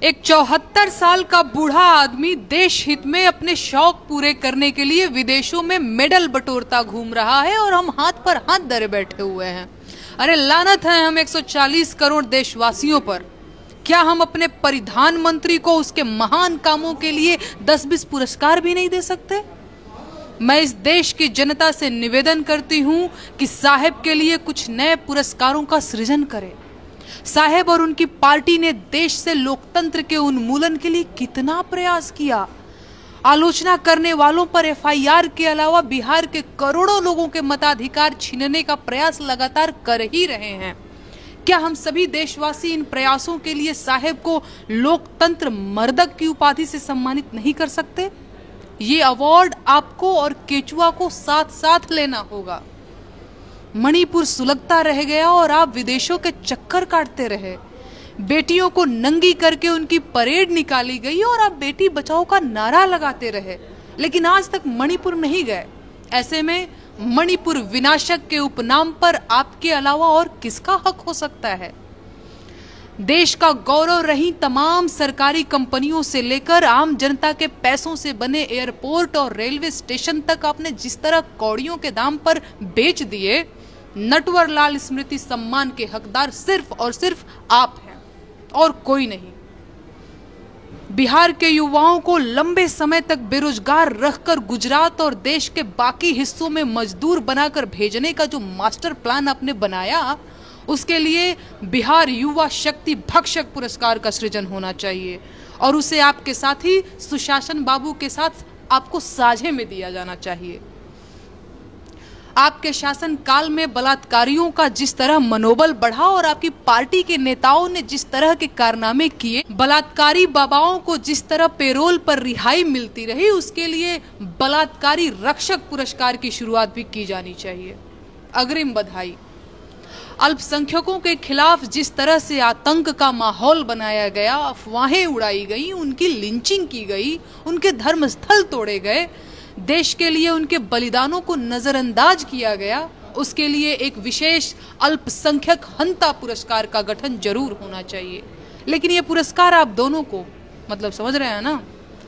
एक 74 साल का बूढ़ा आदमी देश हित में अपने शौक पूरे करने के लिए विदेशों में मेडल बटोरता घूम रहा है और हम हाथ पर हाथ धरे बैठे हुए हैं। अरे लानत है हम 140 करोड़ देशवासियों पर। क्या हम अपने परिधान मंत्री को उसके महान कामों के लिए 10-20 पुरस्कार भी नहीं दे सकते? मैं इस देश की जनता से निवेदन करती हूं कि साहब के लिए कुछ नए पुरस्कारों का सृजन करें। साहब और उनकी पार्टी ने देश से लोकतंत्र के उन्मूलन के लिए कितना प्रयास किया। आलोचना करने वालों पर एफआईआर के अलावा बिहार के करोड़ों लोगों के मताधिकार छीनने का प्रयास लगातार कर ही रहे हैं। क्या हम सभी देशवासी इन प्रयासों के लिए साहब को लोकतंत्र मर्दक की उपाधि से सम्मानित नहीं कर सकते? ये अवार्ड आपको और केचुआ को साथ साथ लेना होगा। मणिपुर सुलगता रह गया और आप विदेशों के चक्कर काटते रहे। बेटियों को नंगी करके उनकी परेड निकाली गई और आप बेटी बचाओ का नारा लगाते रहे, लेकिन आज तक मणिपुर नहीं गए। ऐसे में मणिपुर विनाशक के उपनाम पर आपके अलावा और किसका हक हो सकता है? देश का गौरव रही तमाम सरकारी कंपनियों से लेकर आम जनता के पैसों से बने एयरपोर्ट और रेलवे स्टेशन तक आपने जिस तरह कौड़ियों के दाम पर बेच दिए, नटवर लाल स्मृति सम्मान के हकदार सिर्फ और सिर्फ आप हैं और कोई नहीं। बिहार के युवाओं को लंबे समय तक बेरोजगार रखकर गुजरात और देश के बाकी हिस्सों में मजदूर बनाकर भेजने का जो मास्टर प्लान आपने बनाया, उसके लिए बिहार युवा शक्ति भक्षक पुरस्कार का सृजन होना चाहिए और उसे आपके साथी सुशासन बाबू के साथ आपको साझे में दिया जाना चाहिए। आपके शासन काल में बलात्कारियों का जिस तरह मनोबल बढ़ा और आपकी पार्टी के नेताओं ने जिस तरह के कारनामे किए, बलात्कारी बाबाओं को जिस तरह पेरोल पर रिहाई मिलती रही, उसके लिए बलात्कारी रक्षक पुरस्कार की शुरुआत भी की जानी चाहिए। अग्रिम बधाई। अल्पसंख्यकों के खिलाफ जिस तरह से आतंक का माहौल बनाया गया, अफवाहें उड़ाई गई, उनकी लिंचिंग की गई, उनके धर्मस्थल तोड़े गए, देश के लिए उनके बलिदानों को नजरअंदाज किया गया, उसके लिए एक विशेष अल्पसंख्यक हंता पुरस्कार का गठन जरूर होना चाहिए। लेकिन ये पुरस्कार आप दोनों को, मतलब समझ रहे हैं ना,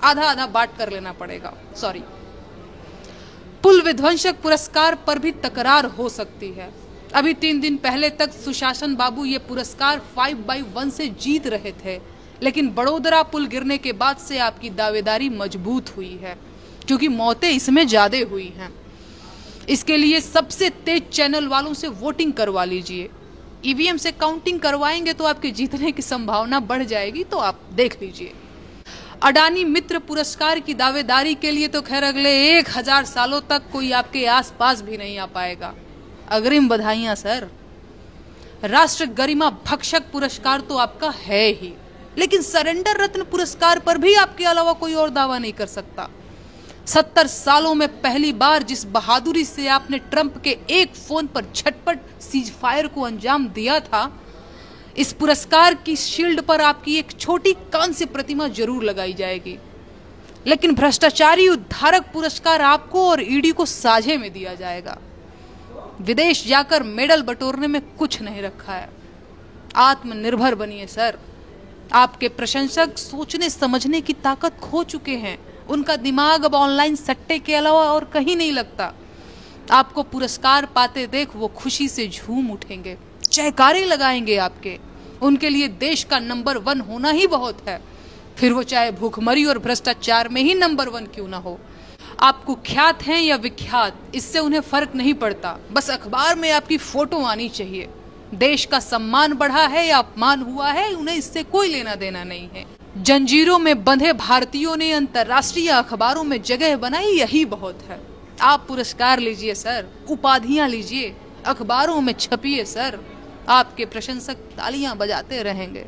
आधा आधा बांट कर लेना पड़ेगा। सॉरी, पुल विध्वंसक पुरस्कार पर भी तकरार हो सकती है। अभी 3 दिन पहले तक सुशासन बाबू ये पुरस्कार 5/1 से जीत रहे थे, लेकिन बड़ोदरा पुल गिरने के बाद से आपकी दावेदारी मजबूत हुई है, क्योंकि मौतें इसमें ज्यादा हुई हैं। इसके लिए सबसे तेज चैनल वालों से वोटिंग करवा लीजिए। ईवीएम से काउंटिंग करवाएंगे तो आपके जीतने की संभावना बढ़ जाएगी, तो आप देख लीजिए। अडानी मित्र पुरस्कार की दावेदारी के लिए तो खैर अगले 1000 सालों तक कोई आपके आसपास भी नहीं आ पाएगा। अग्रिम बधाइयां सर। राष्ट्र गरिमा भक्षक पुरस्कार तो आपका है ही, लेकिन सरेंडर रत्न पुरस्कार पर भी आपके अलावा कोई और दावा नहीं कर सकता। 70 सालों में पहली बार जिस बहादुरी से आपने ट्रंप के एक फोन पर झटपट सीज फायर को अंजाम दिया था, इस पुरस्कार की शील्ड पर आपकी एक छोटी कांस्य प्रतिमा जरूर लगाई जाएगी। लेकिन भ्रष्टाचारी उद्धारक पुरस्कार आपको और ईडी को साझे में दिया जाएगा। विदेश जाकर मेडल बटोरने में कुछ नहीं रखा है। आत्मनिर्भर बनिए सर। आपके प्रशंसक सोचने समझने की ताकत खो चुके हैं। उनका दिमाग अब ऑनलाइन सट्टे के अलावा और कहीं नहीं लगता। आपको पुरस्कार पाते देख वो खुशी से झूम उठेंगे, जयकारे लगाएंगे आपके। उनके लिए देश का नंबर 1 होना ही बहुत है, फिर वो चाहे भूखमरी और भ्रष्टाचार में ही नंबर 1 क्यों ना हो। आप कुख्यात हैं या विख्यात, इससे उन्हें फर्क नहीं पड़ता। बस अखबार में आपकी फोटो आनी चाहिए। देश का सम्मान बढ़ा है या अपमान हुआ है, उन्हें इससे कोई लेना देना नहीं है। जंजीरों में बंधे भारतीयों ने अंतर्राष्ट्रीय अखबारों में जगह बनाई, यही बहुत है। आप पुरस्कार लीजिए सर, उपाधियां लीजिए, अखबारों में छपिए सर। आपके प्रशंसक तालियां बजाते रहेंगे।